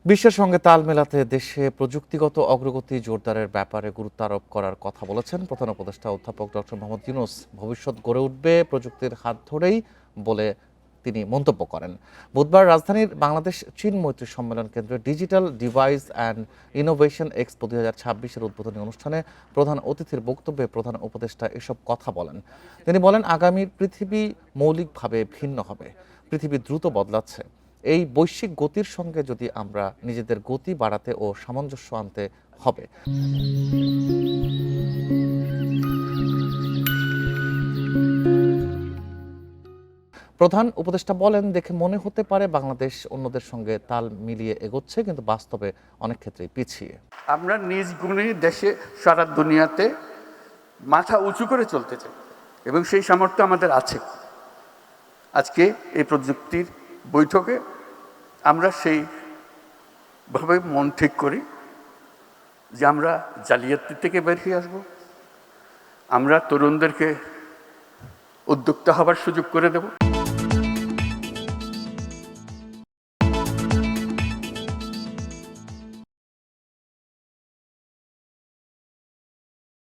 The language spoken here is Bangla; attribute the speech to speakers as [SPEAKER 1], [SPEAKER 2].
[SPEAKER 1] বিশ্বের সঙ্গে তাল মেলাতে দেশে প্রযুক্তিগত অগ্রগতি জোরদারের ব্যাপারে গুরুত্ব আরোপ করার কথা বলেছেন প্রধান উপদেষ্টা অধ্যাপক ডক্টর মোহাম্মদ ইউনূস। ভবিষ্যৎ গড়ে উঠবে প্রযুক্তির হাত ধরেই বলে তিনি মন্তব্য করেন। বুধবার রাজধানীর বাংলাদেশ চীন মৈত্রী সম্মেলন কেন্দ্রে digital device and innovation expo 2026-এর উদ্বোধনী অনুষ্ঠানে প্রধান অতিথির বক্তব্যে প্রধান উপদেষ্টা এসব কথা বলেন। তিনি বলেন, আগামীর পৃথিবী মৌলিকভাবে ভিন্ন হবে। পৃথিবী দ্রুত বদলাচ্ছে। এই বৈশ্বিক গতির সঙ্গে যদি আমরা নিজেদের গতি বাড়াতে ও সামঞ্জস্য আনতে হবে। প্রধান উপদেষ্টা বলেন, দেখে মনে হতে পারে বাংলাদেশ অন্যদের সঙ্গে তাল মিলিয়ে এগোচ্ছে, কিন্তু বাস্তবে অনেক ক্ষেত্রেই পিছিয়ে।
[SPEAKER 2] আমরা নিজ গুণে দেশে সারা দুনিয়াতে মাথা উঁচু করে চলতে চাই এবং সেই সামর্থ্য আমাদের আছে। আজকে এই প্রযুক্তির বৈঠকে আমরা সেইভাবে মন ঠিক করি যে আমরা জালিয়াতি থেকে বেরিয়ে আসব, আমরা তরুণদেরকে উদ্যোক্তা হবার সুযোগ করে দেব।